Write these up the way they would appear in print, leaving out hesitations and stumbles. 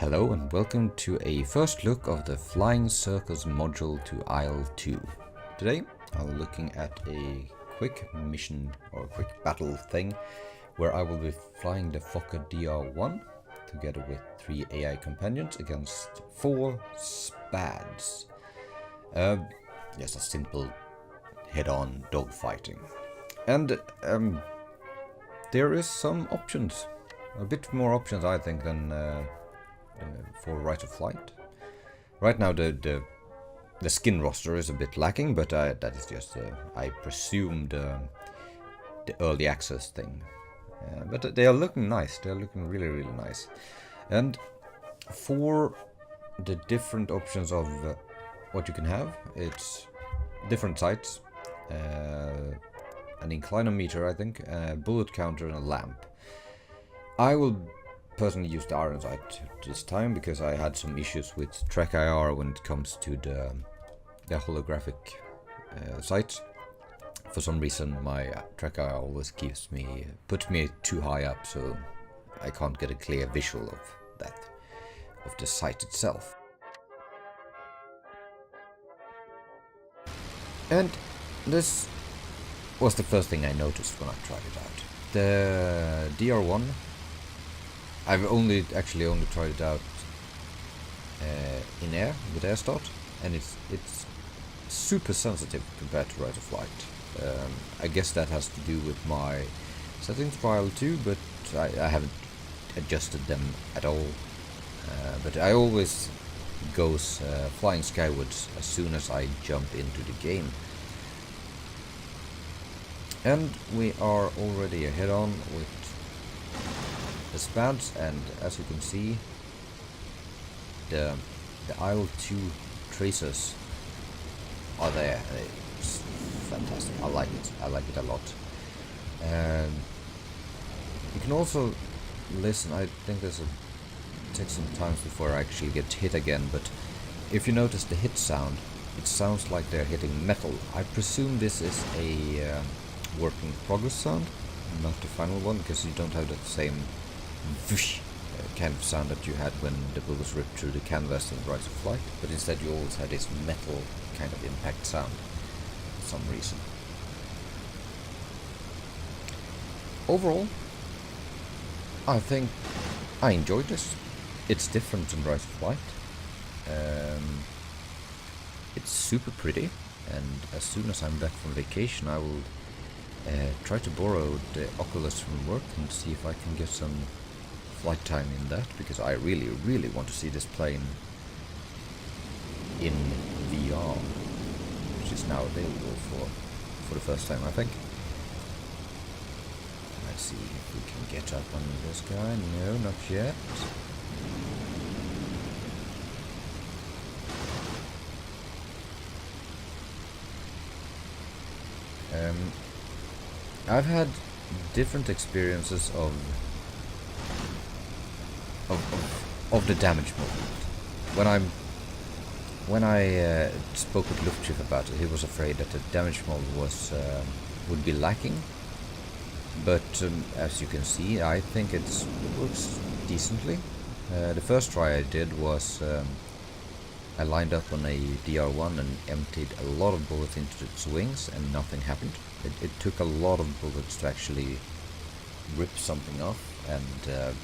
Hello and welcome to a first look of the Flying Circus module to Isle 2. Today I'm looking at a quick mission or quick battle thing where I will be flying the Fokker DR1 together with 3 AI companions against 4 SPADs. Just a simple head-on dogfighting. And there is some options, a bit more options I think than for Right of Flight. Right now the skin roster is a bit lacking, but that is just I presume the early access thing. But they are looking nice. They are looking really nice. And for the different options of what you can have, it's different sights, an inclinometer I think, a bullet counter and a lamp. I will personally use the iron sight this time because I had some issues with track IR when it comes to the holographic sight. For some reason my track IR always puts me too high up, so I can't get a clear visual of the sight itself. And this was the first thing I noticed when I tried it out. The DR1, I've only tried it out in air with air start, and it's super sensitive compared to Right of Flight. I guess that has to do with my settings for Isle 2, but I haven't adjusted them at all. But I always goes flying skywards as soon as I jump into the game. And we are already ahead on with the SPADs, and as you can see, the Isle 2 tracers are there. It's fantastic. I like it. I like it a lot. You can also listen. I think it takes some time before I actually get hit again, but if you notice the hit sound, it sounds like they're hitting metal. I presume this is a work in progress sound, not the final one, because you don't have that same whoosh kind of sound that you had when the bullets ripped through the canvas in Rise of Flight, but instead you always had this metal kind of impact sound for some reason. Overall, I think I enjoyed this. It's different than Rise of Flight. It's super pretty, and as soon as I'm back from vacation I will try to borrow the Oculus from work and see if I can get some flight time in that, because I really want to see this plane in VR, which is now available for the first time, I think. Let's see if we can get up on this guy. No, not yet. I've had different experiences of the damage movement. When I spoke with Luftschiff about it, he was afraid that the damage mode would be lacking. But as you can see, I think it works decently. The first try I did was I lined up on a DR1 and emptied a lot of bullets into its wings, and nothing happened. It took a lot of bullets to actually rip something off, and it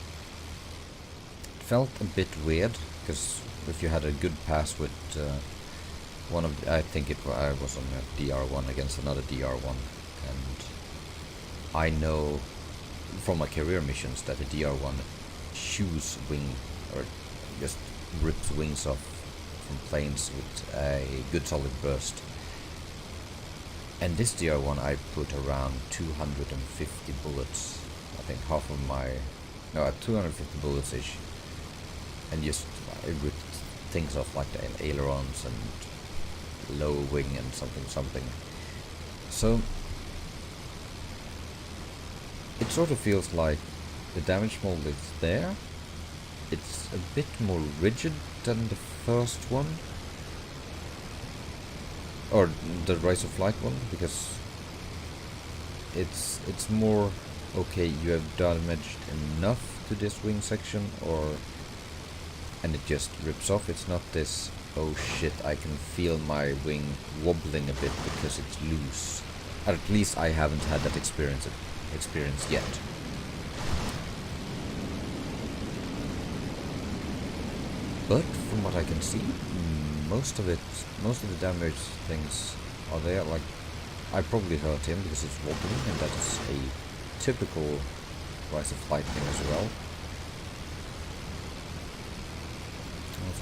felt a bit weird, because if you had a good pass with I was on a DR1 against another DR1, and I know from my career missions that a DR1 chews wing, or just rips wings off from planes with a good solid burst. And this DR1 I put around 250 bullets, I think half of my, no, 250 bullets ish, and just I ripped things off like the ailerons and lower wing and something. So it sort of feels like the damage mold is there. It's a bit more rigid than the first one, or the Rise of Flight one, because it's more okay, you have damaged enough to this wing section, or and it just rips off. It's not this, oh shit, I can feel my wing wobbling a bit because it's loose. At least I haven't had that experience yet. But from what I can see, most of the damage things are there. Like, I probably hurt him because it's wobbling, and that is a typical Rise of Flight thing as well.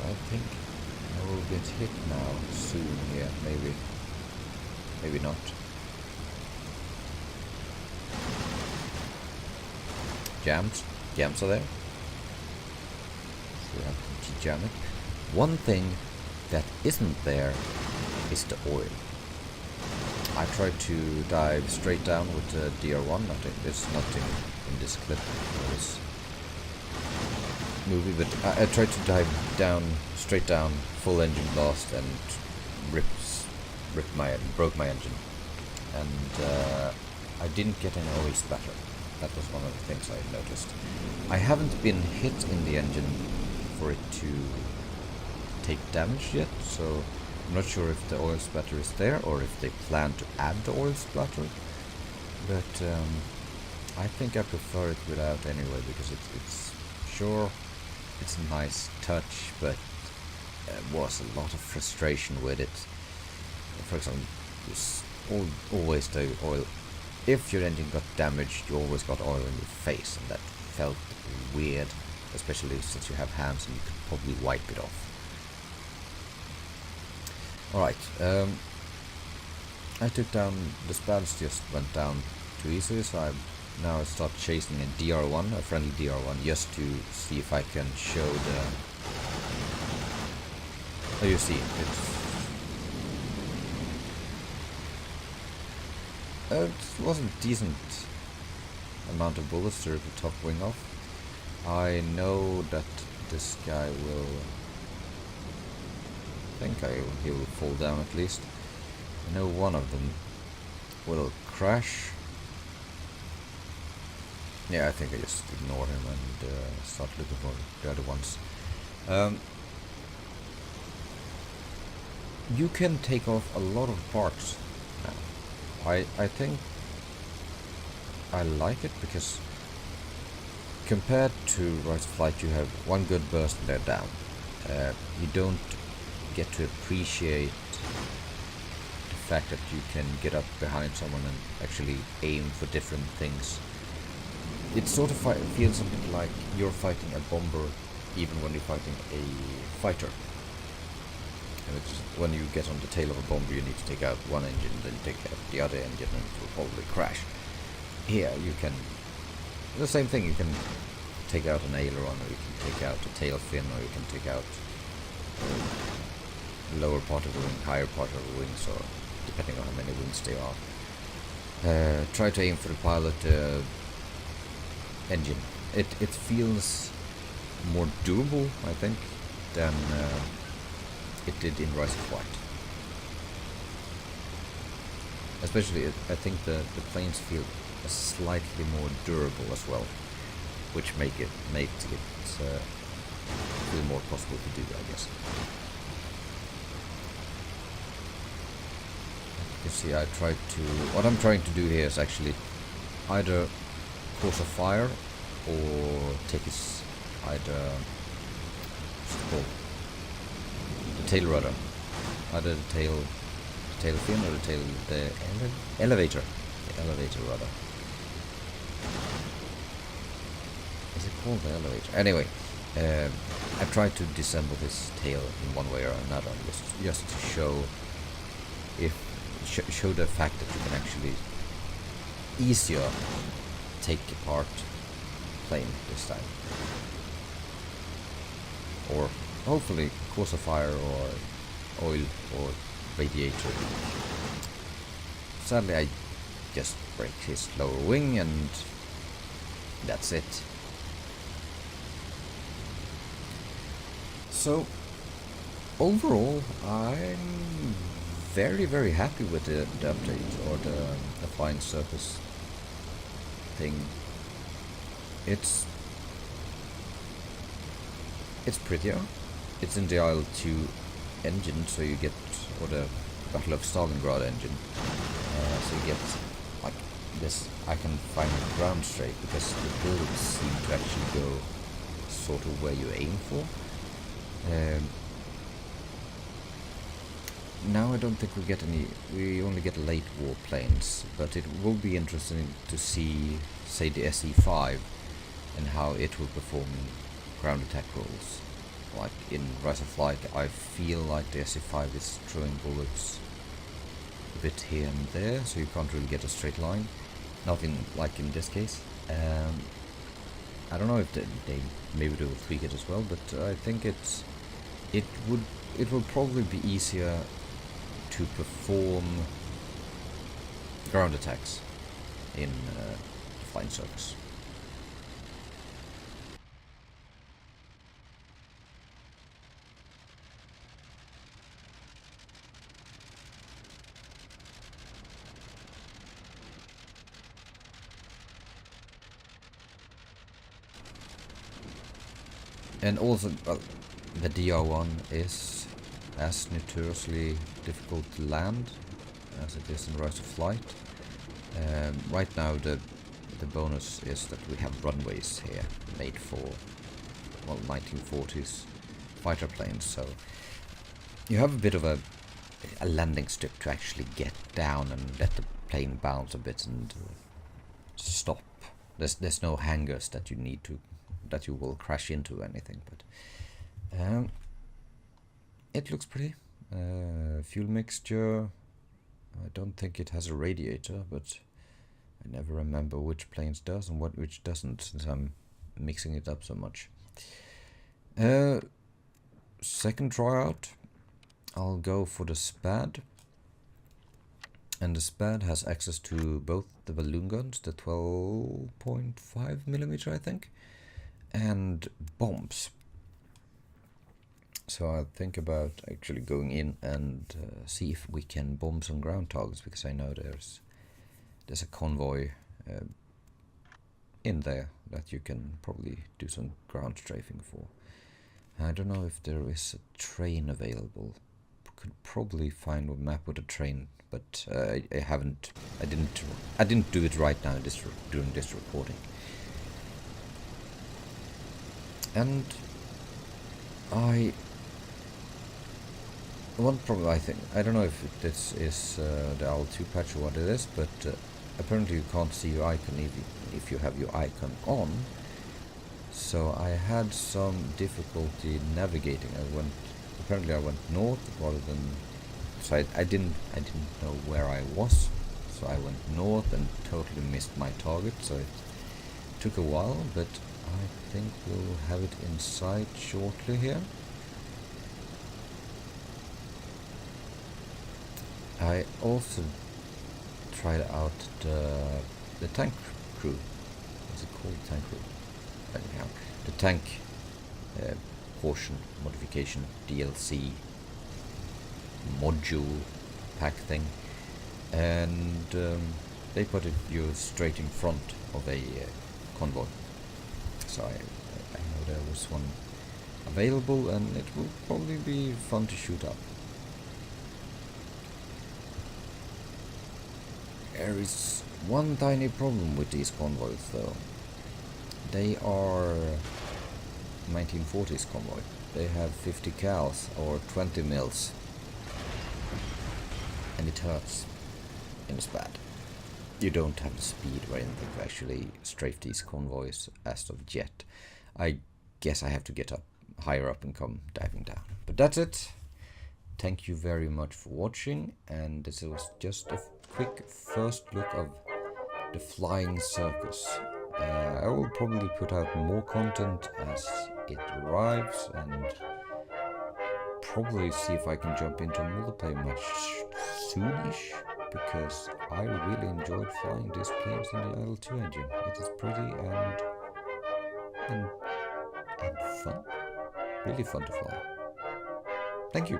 I think I will get hit now soon. Yeah, maybe not. Jams are there. So we have to jam it. One thing that isn't there is the oil. I tried to dive straight down with the DR1. I think there's nothing in this clip or this movie, but I tried to dive down, straight down, full engine blast, and broke my engine. And I didn't get any oil splatter. That was one of the things I noticed. I haven't been hit in the engine for it to take damage yet, so I'm not sure if the oil splatter is there or if they plan to add the oil splatter. But I think I prefer it without anyway, because it's sure it's a nice touch, but there was a lot of frustration with it. For example, always the oil. If your engine got damaged, you always got oil in your face, and that felt weird, especially since you have hands and you could probably wipe it off. Alright, I took down, the spells just went down too easily, so now I start chasing a DR1, a friendly DR1, just to see if I can show the... Oh, you see, it wasn't decent amount of bullets to rip the top wing off. I know that this guy will... he will fall down at least. I know one of them will crash. Yeah, I think I just ignore him and start looking for the other ones. You can take off a lot of parts now. I think I like it because compared to Rise of Flight, you have one good burst and they're down. You don't get to appreciate the fact that you can get up behind someone and actually aim for different things. It sort of feels a bit like you're fighting a bomber even when you're fighting a fighter. And it's when you get on the tail of a bomber, you need to take out one engine, then take out the other engine, and it will probably crash. Here you can, the same thing, you can take out an aileron, or you can take out a tail fin, or you can take out the lower part of the wing, higher part of the wings, or depending on how many wings they are. Try to aim for the pilot engine. It feels more durable, I think, than it did in Rise of Flight. Especially, I think the planes feel slightly more durable as well, which makes it feel more possible to do, I guess. You see, what I'm trying to do here is actually either cause a fire or take his what's it called? The tail rudder. Either the tail fin or the elevator. The elevator rudder. Is it called the elevator? Anyway, I tried to disassemble his tail in one way or another, just to show the fact that you can actually easier take apart plane this time, or hopefully cause a fire or oil or radiator. Sadly, I just break his lower wing and that's it. So overall, I'm very, very happy with the update, or the Flying Circus thing. It's prettier. It's in the IL-2 engine, so you get, or the Battle of Stalingrad engine. So you get like this. I can find ground straight because the bullets seem to actually go sort of where you aim for. Now I don't think we get any. We only get late war planes, but it will be interesting to see, say, the SE-5 and how it will perform ground attack roles. Like in Rise of Flight, I feel like the SE-5 is throwing bullets a bit here and there, so you can't really get a straight line. Not in like in this case. I don't know if they maybe they will tweak it as well, but I think it will probably be easier to perform ground attacks in Flying Circus. And also, well, the DR1 is as notoriously difficult to land as it is in Rise of Flight. Right now the bonus is that we have runways here made for, well, 1940s fighter planes, so you have a bit of a landing strip to actually get down and let the plane bounce a bit and stop. There's no hangars that you need to, that you will crash into anything, but it looks pretty. Fuel mixture, I don't think it has a radiator, but I never remember which planes does and which doesn't, since I'm mixing it up so much. Second tryout, I'll go for the SPAD. And the SPAD has access to both the balloon guns, the 12.5mm I think, and bombs. So I'll think about actually going in and see if we can bomb some ground targets, because I know there's a convoy in there that you can probably do some ground strafing for. I don't know if there is a train available. Could probably find a map with a train, but I didn't do it right now during this recording. And one problem, I think, I don't know if this is the IL-2 patch or what it is, but apparently you can't see your icon if you have your icon on. So I had some difficulty navigating. Apparently I went north rather than, so I didn't know where I was. So I went north and totally missed my target. So it took a while, but I think we'll have it in sight shortly here. I also tried out the tank crew. What's it called? Tank crew. Anyhow, the tank portion modification DLC module pack thing, and they put you straight in front of a convoy. So I know there was one available, and it will probably be fun to shoot up. There is one tiny problem with these convoys though. They are 1940s convoy. They have 50 cals or 20 mils. And it hurts in the SPAD. You don't have the speed or anything to actually strafe these convoys as of yet. I guess I have to get up higher up and come diving down. But that's it. Thank you very much for watching, and this was just a quick first look of the Flying Circus. I will probably put out more content as it arrives, and probably see if I can jump into a multiplayer match soonish, because I really enjoyed flying these planes in the IL-2 engine. It is pretty and fun. Really fun to fly. Thank you.